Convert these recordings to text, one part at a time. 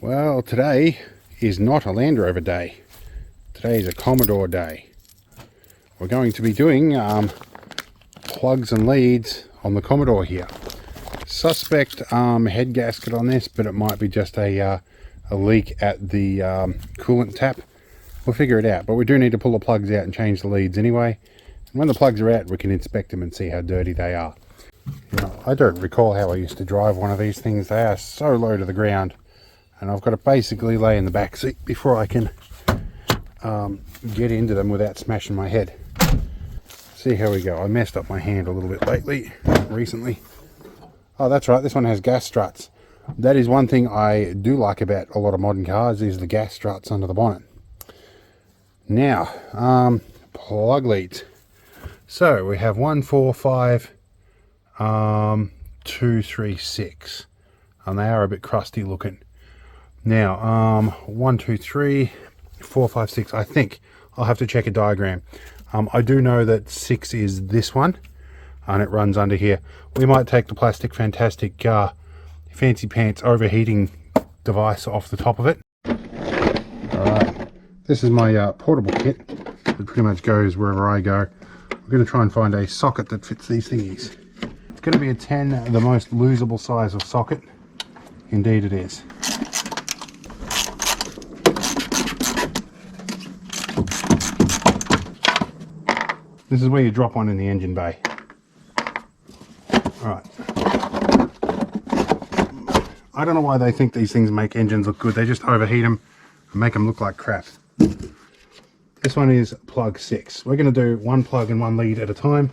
Well, today is not a Land Rover day. Today is a Commodore day. We're going to be doing plugs and leads on the Commodore here. Suspect head gasket on this, but it might be just a leak at the coolant tap. We'll figure it out, but we do need to pull the plugs out and change the leads anyway. And when the plugs are out, we can inspect them and see how dirty they are. You know, I don't recall how I used to drive one of these things. They are so low to the ground. And I've got to basically lay in the back seat before I can get into them without smashing my head. See how we go. I messed up my hand a little bit recently. Oh, that's right, this one has gas struts. That is one thing I do like about a lot of modern cars, is the gas struts under the bonnet. Now, plug leads. So we have 1, 4, 5, 2, 3, 6. And they are a bit crusty looking. Now, 1, 2, 3, 4, 5, 6. I think I'll have to check a diagram. I do know that 6 is this one, and it runs under here. We might take the plastic fantastic fancy pants overheating device off the top of it. Alright, this is my portable kit. It pretty much goes wherever I go. We're going to try and find a socket that fits these thingies. It's going to be a 10, the most losable size of socket. Indeed it is. This is where you drop one in the engine bay. Alright. I don't know why they think these things make engines look good. They just overheat them and make them look like crap. This one is plug 6. We're going to do one plug and one lead at a time,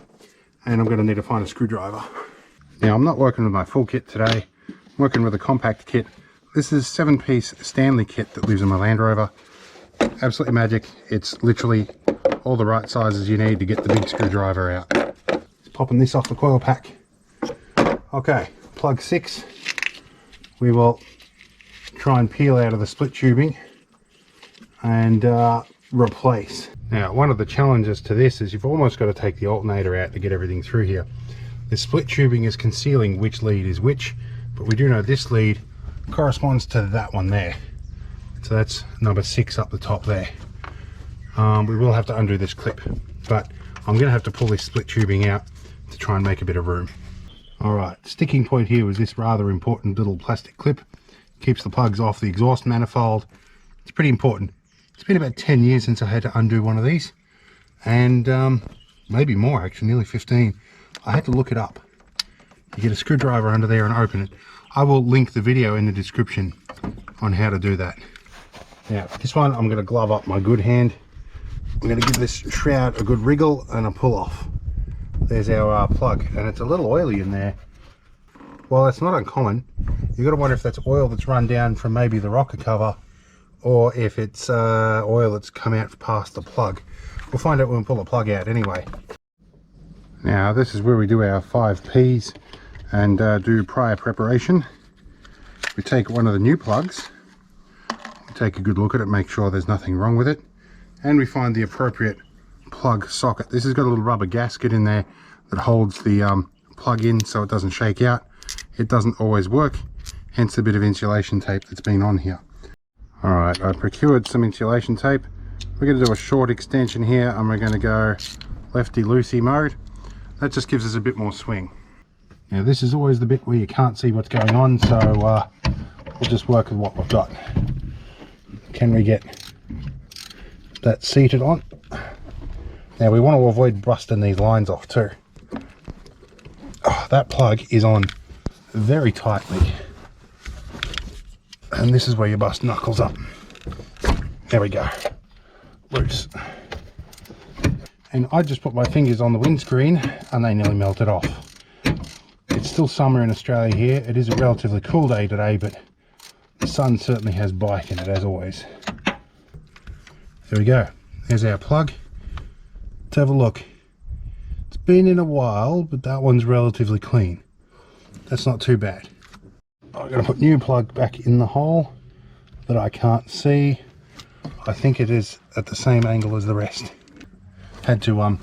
and I'm going to need to find a screwdriver. Now, I'm not working with my full kit today. I'm working with a compact kit. This is 7-piece Stanley kit that lives in my Land Rover. Absolutely magic. It's literally all the right sizes you need to get the big screwdriver out. Just popping this off the coil pack. Okay, plug 6. We will try and peel out of the split tubing and replace. Now, one of the challenges to this is you've almost got to take the alternator out to get everything through here. The split tubing is concealing which lead is which, but we do know this lead corresponds to that one there. So that's number 6 up the top there. We will have to undo this clip, but I'm going to have to pull this split tubing out to try and make a bit of room. Alright, sticking point here is this rather important little plastic clip. Keeps the plugs off the exhaust manifold. It's pretty important. It's been about 10 years since I had to undo one of these, and maybe more actually, nearly 15. I had to look it up. You get a screwdriver under there and open it. I will link the video in the description on how to do that. Now, this one I'm going to glove up my good hand. I'm going to give this shroud a good wriggle and a pull off. There's our plug, and it's a little oily in there. Well, that's not uncommon. You've got to wonder if that's oil that's run down from maybe the rocker cover, or if it's oil that's come out past the plug. We'll find out when we pull the plug out anyway. Now, this is where we do our 5 Ps and do prior preparation. We take one of the new plugs, we take a good look at it, make sure there's nothing wrong with it, and we find the appropriate plug socket. This has got a little rubber gasket in there that holds the plug in so it doesn't shake out. It doesn't always work, hence a bit of insulation tape that's been on here. Alright, I procured some insulation tape. We're going to do a short extension here, and we're going to go lefty-loosey mode. That just gives us a bit more swing. Now, this is always the bit where you can't see what's going on, so we'll just work with what we've got. Can we get that seated on? Now, we want to avoid busting these lines off too. Oh, that plug is on very tightly, and this is where you bust knuckles up. There we go. Loose. And I just put my fingers on the windscreen and they nearly melted off. It's still summer in Australia here. It is a relatively cool day today, but the sun certainly has bite in it, as always. There we go. There's our plug. Let's have a look. It's been in a while, but that one's relatively clean. That's not too bad. I'm going to put new plug back in the hole that I can't see. I think it is at the same angle as the rest. Had to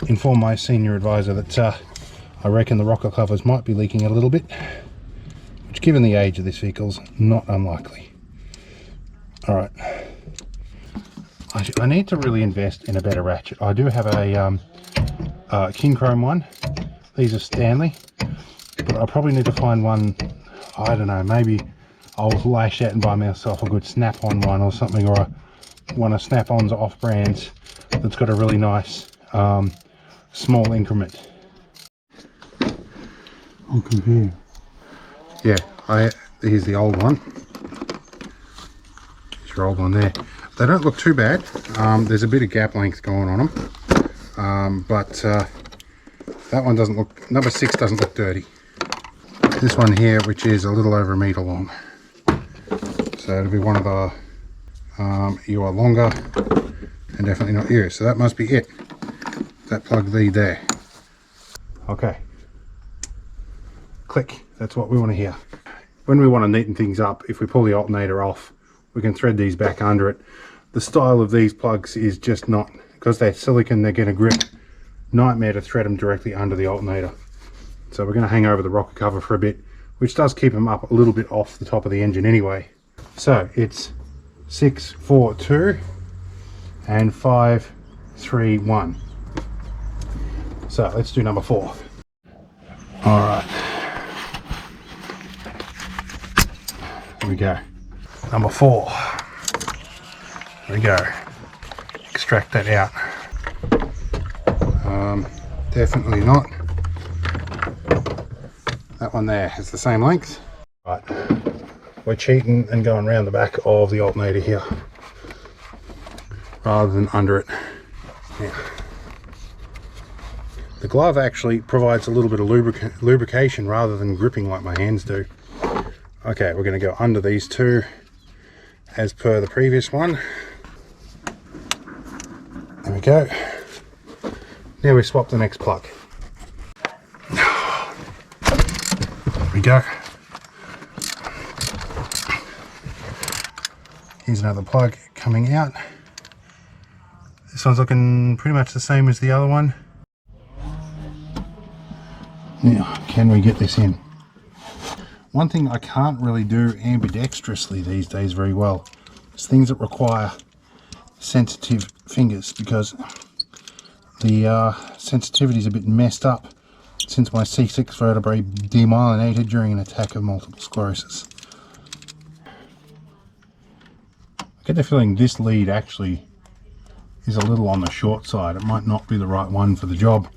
inform my senior advisor that I reckon the rocker covers might be leaking a little bit, which given the age of this vehicle is not unlikely. Alright. I need to really invest in a better ratchet. I do have a King Chrome one. These are Stanley. But I probably need to find one, I don't know, maybe I'll lash out and buy myself a good Snap-on one or something, or one of Snap-on's off-brands that's got a really nice small increment. I'll compare. Yeah, here's the old one. Here's your old one there. They don't look too bad. There's a bit of gap length going on them, but that one doesn't look, number 6 doesn't look dirty. This one here, which is a little over 1 meter long, so it'll be one of the you are longer and definitely not you, so that must be it, that plug lead there. Okay, click, that's what we want to hear. When we want to neaten things up, if we pull the alternator off, we can thread these back under it. The style of these plugs is just not, because they're silicone, they're going to grip. Nightmare to thread them directly under the alternator. So we're going to hang over the rocker cover for a bit, which does keep them up a little bit off the top of the engine anyway. So it's 6, 4, 2 and 5, 3, 1. So let's do number 4. All right, here we go. Number 4. There we go. Extract that out. Definitely not. That one there has the same length. Right, we're cheating and going around the back of the alternator here rather than under it. Yeah. The glove actually provides a little bit of lubrication rather than gripping like my hands do. Okay, we're going to go under these two as per the previous one. There we go. Now we swap the next plug. There we go. Here's another plug coming out. This one's looking pretty much the same as the other one. Now, can we get this in? One thing I can't really do ambidextrously these days very well is things that require sensitive fingers, because the sensitivity is a bit messed up since my C6 vertebrae demyelinated during an attack of multiple sclerosis. I get the feeling this lead actually is a little on the short side. It might not be the right one for the job.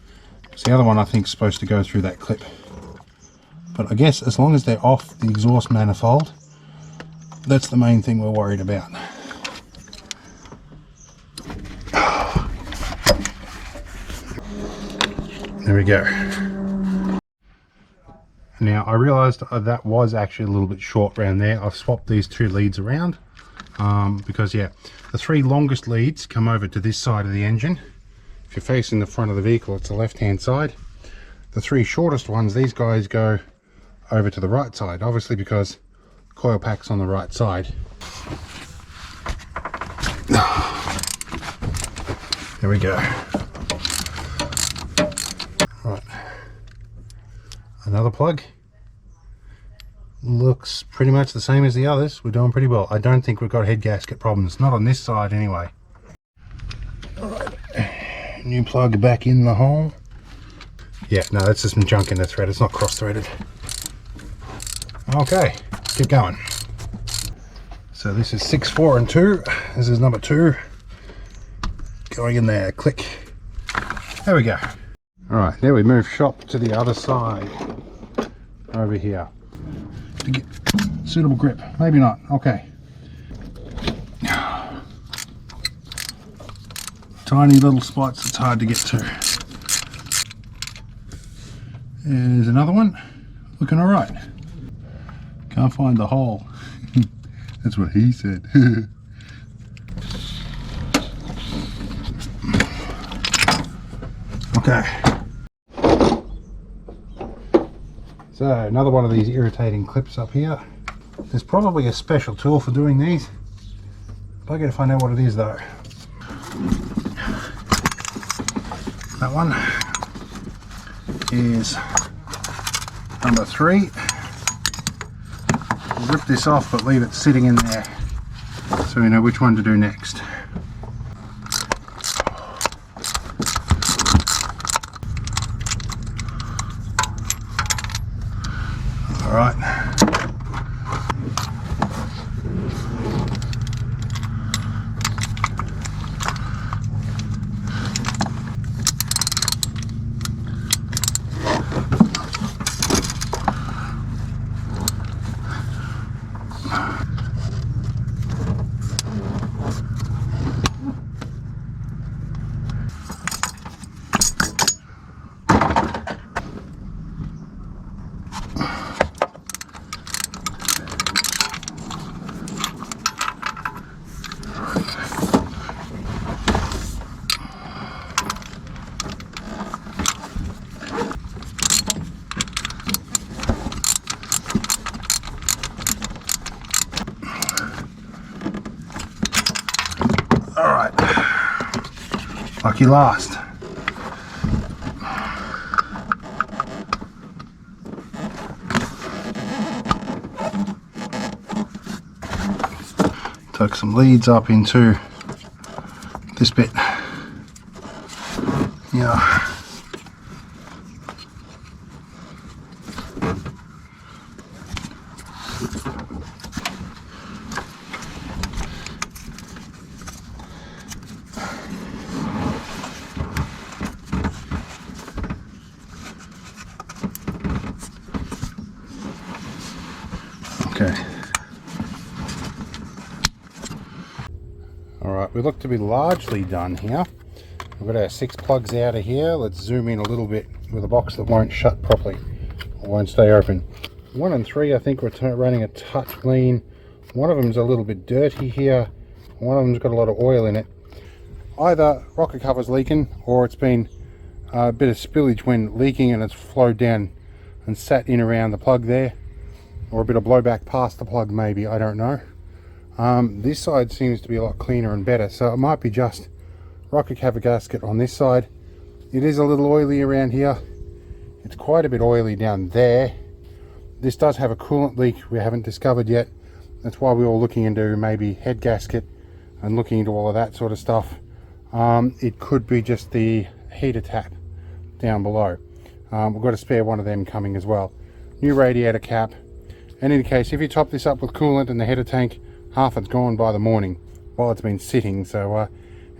So the other one I think is supposed to go through that clip. But I guess as long as they're off the exhaust manifold, that's the main thing we're worried about. There we go. Now I realized that was actually a little bit short around there. I've swapped these two leads around because yeah, the 3 longest leads come over to this side of the engine. If you're facing the front of the vehicle, it's the left hand side. The 3 shortest ones, these guys go over to the right side, obviously because coil pack's on the right side. There we go. Right, another plug. Looks pretty much the same as the others. We're doing pretty well. I don't think we've got head gasket problems, not on this side anyway. Alright, new plug back in the hole. Yeah, no, that's just some junk in the thread. It's not cross-threaded. Okay, keep going. So this is 6, 4 and 2. This is number 2. Going in there, click. There we go. Alright, now we move shop to the other side. Over here. To get suitable grip. Maybe not. Okay. Tiny little spots, it's hard to get to. There's another one. Looking alright. Can't find the hole. That's what he said. Okay. So another one of these irritating clips up here. There's probably a special tool for doing these. I gotta find out what it is though. That one is number 3. We'll rip this off but leave it sitting in there so so we know which one to do next. All right. Alright, lucky last. Tuck some leads up into this bit. Yeah. Okay. Alright, we look to be largely done here. We've got our 6 plugs out of here. Let's zoom in a little bit with a box that won't shut properly or won't stay open. 1 and 3 I think we're running a touch clean. One of them's a little bit dirty here. One of them's got a lot of oil in it. Either rocker cover's leaking or it's been a bit of spillage when leaking and it's flowed down and sat in around the plug there. Or a bit of blowback past the plug maybe, I don't know. This side seems to be a lot cleaner and better, so it might be just rocker cover gasket on this side. It is a little oily around here. It's quite a bit oily down there. This does have a coolant leak we haven't discovered yet. That's why we were looking into maybe head gasket and looking into all of that sort of stuff. It could be just the heater tap down below. We've got a spare one of them coming as well. New radiator cap. In any case, if you top this up with coolant and the header tank, half it's gone by the morning while it's been sitting. So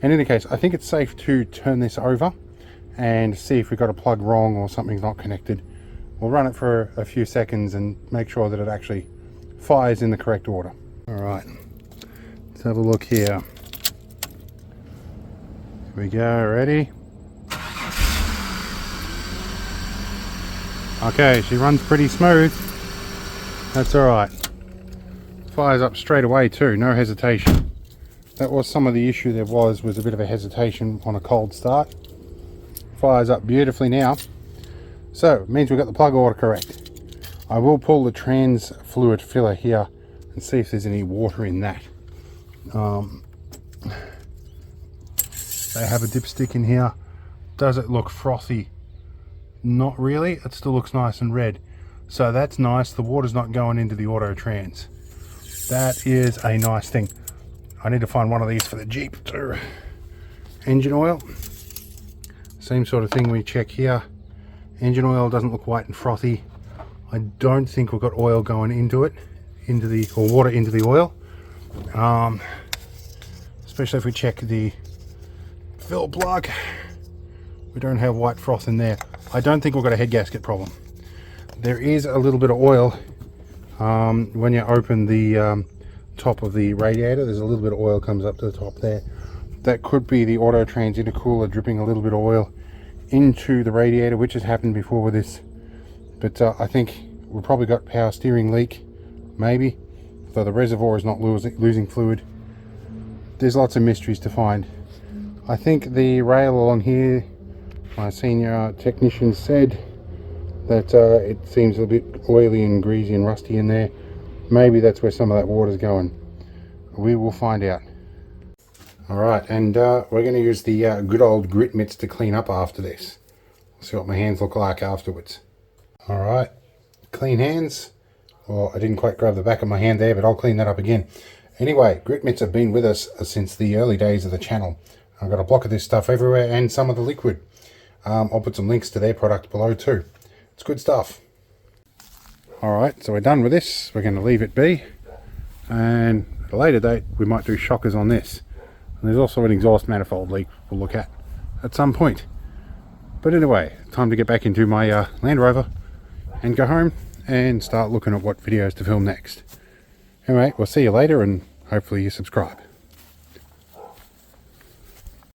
in any case, I think it's safe to turn this over and see if we got a plug wrong or something's not connected. We'll run it for a few seconds and make sure that it actually fires in the correct order. All right, let's have a look here. Here we go, ready? Okay, she runs pretty smooth. That's all right. Fires up straight away too, no hesitation. That was some of the issue there was a bit of a hesitation on a cold start. Fires up beautifully now. So, it means we've got the plug order correct. I will pull the trans fluid filler here and see if there's any water in that. They have a dipstick in here. Does it look frothy? Not really, it still looks nice and red. So that's nice, the water's not going into the auto trans. That is a nice thing. I need to find one of these for the Jeep too. Engine oil. Same sort of thing we check here. Engine oil doesn't look white and frothy. I don't think we've got oil going into it, or water into the oil. Especially if we check the fill plug. We don't have white froth in there. I don't think we've got a head gasket problem. There is a little bit of oil when you open the top of the radiator. There's a little bit of oil comes up to the top there. That could be the auto trans intercooler dripping a little bit of oil into the radiator, which has happened before with this. But I think we've probably got power steering leak, maybe, though the reservoir is not losing fluid. There's lots of mysteries to find. I think the rail along here, my senior technician said that it seems a bit oily and greasy and rusty in there. Maybe that's where some of that water's going. We will find out. Alright, and we're going to use the good old Gritmitts to clean up after this. See what my hands look like afterwards. Alright, clean hands. Well, I didn't quite grab the back of my hand there, but I'll clean that up again. Anyway, Gritmitts have been with us since the early days of the channel. I've got a block of this stuff everywhere and some of the liquid. I'll put some links to their product below too. It's good stuff. Alright, so we're done with this. We're going to leave it be. And at a later date, we might do shockers on this. And there's also an exhaust manifold leak we'll look at some point. But anyway, time to get back into my Land Rover and go home and start looking at what videos to film next. Anyway, we'll see you later and hopefully you subscribe.